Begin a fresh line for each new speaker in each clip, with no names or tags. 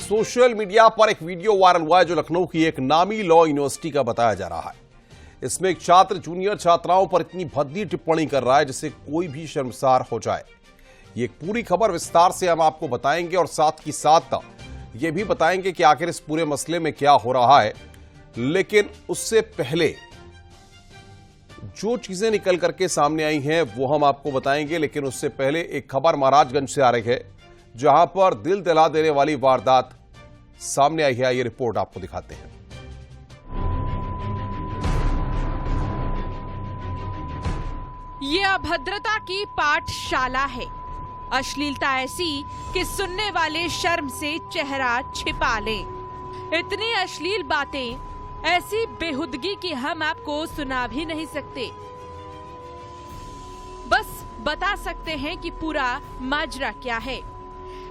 Social media पर एक video viral हुआ है जो लखनऊ की एक नामी लॉ यूनिवर्सिटी का बताया जा रहा है। इसमें एक छात्र जूनियर छात्राओं पर इतनी भद्दी टिप्पणी कर रहा है जिससे कोई भी शर्मसार हो जाए। ये एक पूरी खबर विस्तार से हम आपको बताएंगे और साथ ही साथ ये भी बताएंगे कि आखिर इस पूरे मसले में क्या हो रहा है। लेकिन उससे पहले जो चीजें निकल करके सामने आई हैं वो हम आपको बताएंगे। लेकिन उससे पहले एक खबर महाराजगंज से आ रही है जहां पर दिल दहला देने वाली वारदात सामने आई है। ये रिपोर्ट आपको दिखाते हैं।
ये अभद्रता की पाठशाला है। अश्लीलता ऐसी कि सुनने वाले शर्म से चेहरा छिपा लें। इतनी अश्लील बातें, ऐसी बेहुदगी कि हम आपको सुना भी नहीं सकते। बस बता सकते हैं कि पूरा माजरा क्या है।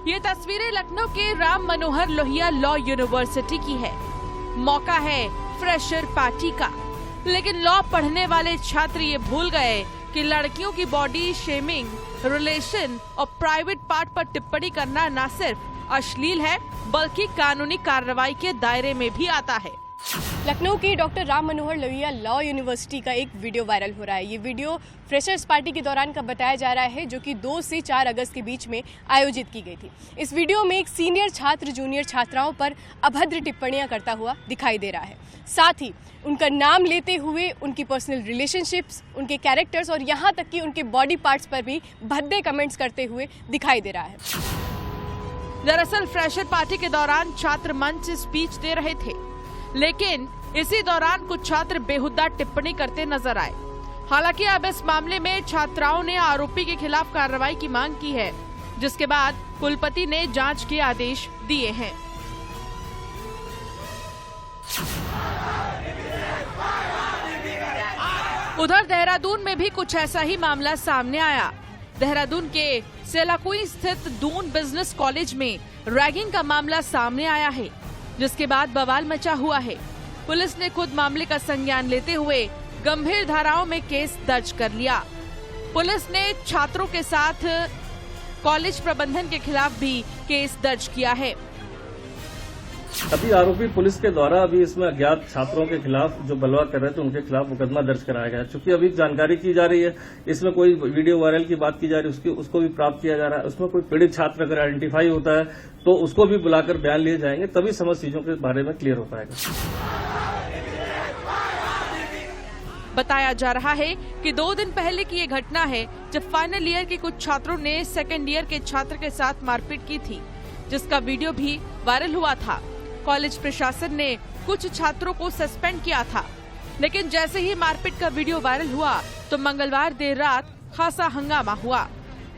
ये तस्वीरें लखनऊ के राम मनोहर लोहिया लॉ यूनिवर्सिटी की है। मौका है फ्रेशर पार्टी का, लेकिन लॉ पढ़ने वाले छात्र ये भूल गए कि लड़कियों की बॉडी शेमिंग, रिलेशन और प्राइवेट पार्ट पर टिप्पणी करना न सिर्फ अश्लील है बल्कि कानूनी कार्रवाई के दायरे में भी आता है।
लखनऊ की doctor Ram Manohar Lohia law university का एक वीडियो वायरल हो रहा है। ये वीडियो फ्रेशर्स पार्टी के दौरान का बताया जा रहा है जो कि 2 से 4 अगस्त के बीच में आयोजित की गई थी। इस वीडियो में एक सीनियर छात्र जूनियर छात्राओं पर अभद्र टिप्पणियां करता हुआ दिखाई दे रहा है। साथ ही उनका नाम लेते हुए उनकी पर्सनल रिलेशनशिप्स, उनके कैरेक्टर्स और यहाँ तक कि उनके बॉडी पार्ट्स पर भी भद्दे कमेंट्स करते हुए दिखाई दे रहा है।
दरअसल फ्रेशर पार्टी के दौरान छात्र मंच से स्पीच दे रहे थे, लेकिन इसी दौरान कुछ छात्र बेहुदा टिप्पणी करते नजर आए। हालांकि अब इस मामले में छात्राओं ने आरोपी के खिलाफ कार्रवाई की मांग की है, जिसके बाद कुलपति ने जांच के आदेश दिए हैं। उधर देहरादून में भी कुछ ऐसा ही मामला सामने आया। देहरादून के सेलाकुई स्थित दून बिजनेस कॉलेज में रैगिंग का मामला सामने आया है, जिसके बाद बवाल मचा हुआ है। पुलिस ने खुद मामले का संज्ञान लेते हुए गंभीर धाराओं में केस दर्ज कर लिया। पुलिस ने छात्रों के साथ कॉलेज प्रबंधन के खिलाफ भी केस दर्ज किया है।
अभी आरोपी पुलिस के द्वारा अभी इसमें अज्ञात छात्रों के खिलाफ जो बलवा कर रहे थे उनके खिलाफ मुकदमा दर्ज कराया गया है। चूंकि अभी जानकारी की जा रही है, इसमें कोई वीडियो वायरल की बात की जा रही है, उसको भी प्राप्त किया जा रहा है। उसमें कोई पीड़ित छात्र अगर आइडेंटिफाई होता है तो उसको भी बुलाकर बयान लिए जाएंगे, तभी समस्त चीजों के बारे में क्लियर हो पाएगा।
बताया जा रहा है कि 2 दिन पहले की ये घटना है जब फाइनल ईयर के कुछ छात्रों ने सेकेंड ईयर के छात्र के साथ मारपीट की थी, जिसका वीडियो भी वायरल हुआ था। कॉलेज प्रशासन ने कुछ छात्रों को सस्पेंड किया था, लेकिन जैसे ही मारपीट का वीडियो वायरल हुआ तो मंगलवार देर रात खासा हंगामा हुआ।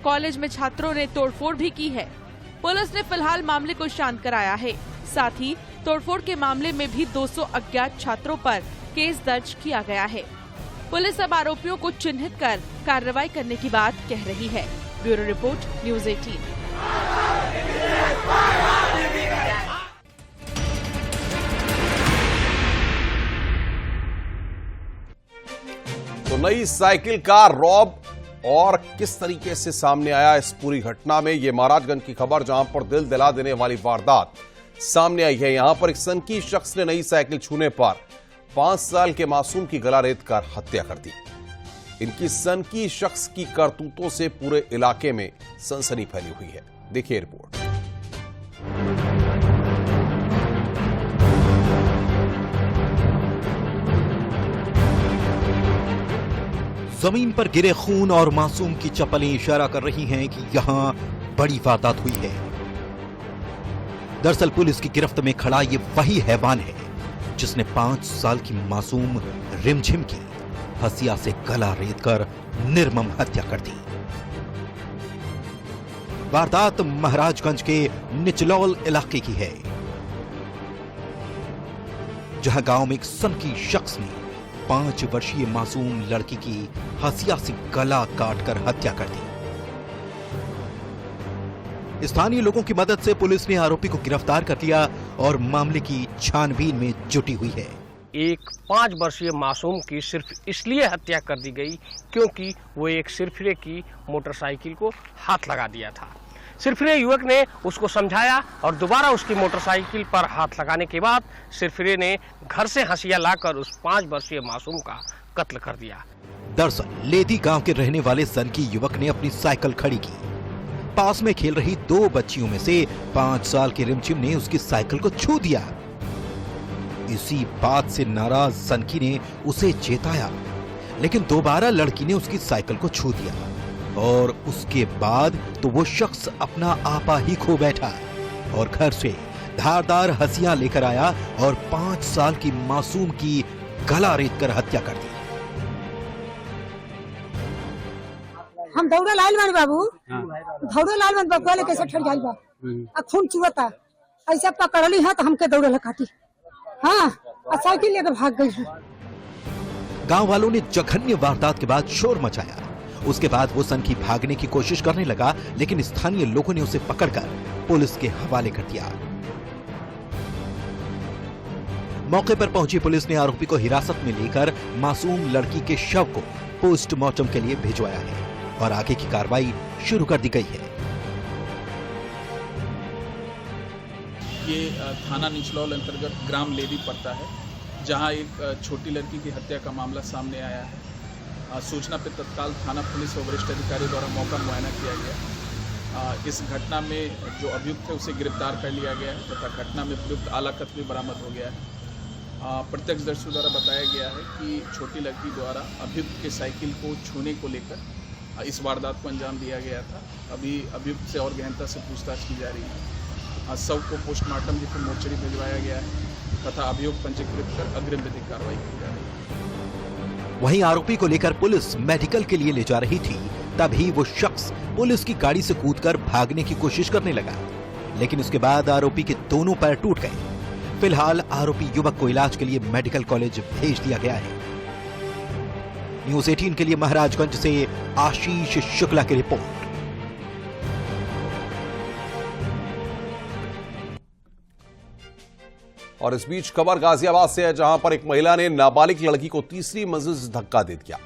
कॉलेज में छात्रों ने तोड़फोड़ भी की है। पुलिस ने फिलहाल मामले को शांत कराया है। साथ ही तोड़फोड़ के मामले में भी 200 अज्ञात छात्रों पर केस दर्ज किया गया है। पुलिस अब आरोपियों को चिन्हित कर कार्रवाई करने की बात कह रही है। Bureau report, news 18।
तो नई साइकिल का रौब और किस तरीके से सामने आया इस पूरी घटना में, ये महाराजगंज की खबर जहां पर दिल दिला देने वाली वारदात सामने आई है। यहां पर एक सनकी शख्स ने नई साइकिल छूने पर 5 साल के मासूम की गला रेत कर हत्या कर दी। इनकी सनकी शख्स की करतूतों से पूरे इलाके में सनसनी फैली हुई है। देखिए रिपोर्ट।
जमीन पर गिरे खून और मासूम की चप्पलें इशारा कर रही हैं कि यहां बड़ी वारदात हुई है। दरअसल पुलिस की गिरफ्त में खड़ा ये वही हैवान है जिसने 5 साल की मासूम रिमझिम की हसिया से गला रेत कर निर्मम हत्या कर दी। वारदात महाराजगंज के निचलौल इलाके की है, जहां गांव में एक सनकी शख्स ने 5 वर्षीय मासूम लड़की की हसिया से गला काटकर हत्या कर दी। स्थानीय लोगों की मदद से पुलिस ने आरोपी को गिरफ्तार कर लिया और मामले की छानबीन में जुटी हुई है।
एक 5 वर्षीय मासूम की सिर्फ इसलिए हत्या कर दी गई क्योंकि वो एक सिरफिरे की मोटरसाइकिल को हाथ लगा दिया था। सिरफिरे युवक ने उसको समझाया और दोबारा उसकी मोटरसाइकिल पर हाथ लगाने के बाद सिरफिरे ने घर से हंसिया लाकर उस 5 वर्षीय मासूम का कत्ल कर दिया।
दरअसल लेदी गांव के रहने वाले सनकी युवक ने अपनी साइकिल खड़ी की। पास में खेल रही 2 बच्चियों में से 5 साल की रिमझिम ने उसकी साइकिल को छू दिया। इसी बात से नाराज सनकी ने उसे चेताया, लेकिन दोबारा लड़की ने उसकी साइकिल को छू दिया और उसके बाद तो वो शख्स अपना आपा ही खो बैठा और घर से धारदार हंसिया लेकर आया और 5 साल की मासूम की गला रेत कर हत्या कर दी।
हम दौड़े लाल बानी बाबू, दौड़े लाल बानी बाबू ले कैसे ठर जाई बा आ खून चुवता ऐसे पकड़ली है तो हमके दौड़े काटी। हाँ, साइकिल लेकर भाग गई।
गांव वालों ने जघन्य वारदात के बाद शोर मचाया। उसके बाद वो सनकी भागने की कोशिश करने लगा, लेकिन स्थानीय लोगों ने उसे पकड़कर पुलिस के हवाले कर दिया। मौके पर पहुंची पुलिस ने आरोपी को हिरासत में लेकर मासूम लड़की के शव को पोस्टमार्टम के लिए भिजवाया है और आगे की कार्रवाई शुरू कर दी गई है।
ये थाना निचलौल अंतर्गत ग्राम लेदी पड़ता है, जहां एक छोटी लड़की की हत्या का मामला सामने आया है। सूचना पर तत्काल थाना पुलिस और वरिष्ठ अधिकारियों द्वारा मौका मुआयना किया गया। इस घटना में जो अभियुक्त है उसे गिरफ्तार कर लिया गया है तथा घटना में प्रयुक्त आला कत्ल बरामद हो गया है। प्रत्यक्षदर्शियों द्वारा बताया गया है कि छोटी लड़की द्वारा अभियुक्त के साइकिल को छूने को लेकर इस वारदात को अंजाम दिया गया था। अभी अभियुक्त से और गहनता से पूछताछ की जा रही है। शव को पोस्टमार्टम हेतु मोर्चरी भिजवाया गया है तथा अभियोग पंजीकृत कर अग्रिम विधिक कार्रवाई की जा रही है।
वहीं आरोपी को लेकर पुलिस मेडिकल के लिए ले जा रही थी, तभी वो शख्स पुलिस की गाड़ी से कूदकर भागने की कोशिश करने लगा, लेकिन उसके बाद आरोपी के दोनों पैर टूट गए। फिलहाल आरोपी युवक को इलाज के लिए मेडिकल कॉलेज भेज दिया गया है। न्यूज़ 18 के लिए महाराजगंज से आशीष शुक्ला की रिपोर्ट।
और इस बीच खबर गाजियाबाद से है, जहां पर एक महिला ने नाबालिग लड़की को तीसरी मंजिल से धक्का दे दिया।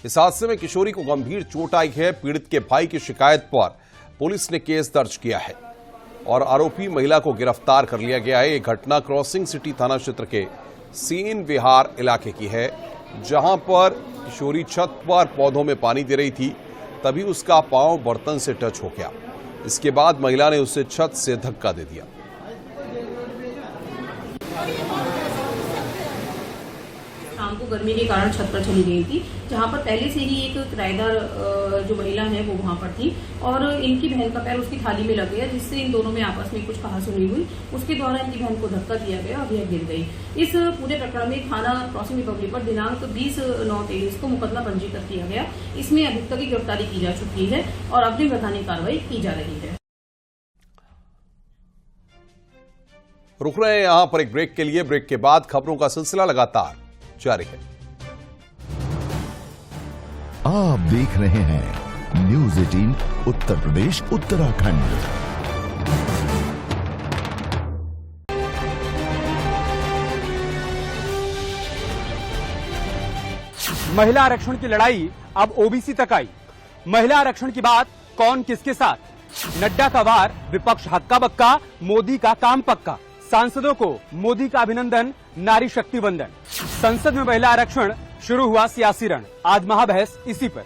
इस हादसे में किशोरी को गंभीर चोट आई है। पीड़ित के भाई की शिकायत पर पुलिस ने केस दर्ज किया है और आरोपी महिला को गिरफ्तार कर लिया गया है। यह घटना क्रॉसिंग सिटी थाना क्षेत्र के सीन विहार इलाके की है, जहां पर किशोरी छत पर पौधों में पानी दे रही थी, तभी उसका पांव बर्तन से टच हो गया। इसके बाद महिला ने उसे छत से धक्का दे दिया।
शाम को गर्मी के कारण छत पर चली गई थी, जहां पर पहले से ही एक किराएदार जो महिला है वो वहां पर थी और इनकी बहन का पैर उसकी थाली में लग गया, जिससे इन दोनों में आपस में कुछ कहासुनी हुई। उसके द्वारा इनकी बहन को धक्का दिया गया और यह गिर गई। इस पूरे प्रकरण में थाना क्रॉसिंग रिपब्लिक पर दिनांक 20/9/23 को मुकदमा पंजीकृत किया गया। इसमें अभियुक्त की गिरफ्तारी की जा चुकी है और अग्रिम वैधानिक कार्रवाई की जा रही है।
रुक रहे हैं यहां पर एक ब्रेक के लिए। ब्रेक के बाद खबरों का सिलसिला लगातार जारी है।
आप देख रहे हैं न्यूज़ 18 उत्तर प्रदेश उत्तराखंड।
महिला आरक्षण की लड़ाई अब ओबीसी तक आई। महिला आरक्षण की बात कौन किसके साथ? नड्डा का वार, विपक्ष हक्का बक्का, मोदी का काम पक्का। सांसदों को मोदी का अभिनंदन, नारी शक्ति वंदन। संसद में महिला आरक्षण शुरू हुआ सियासी रण। आज महाबहस इसी पर।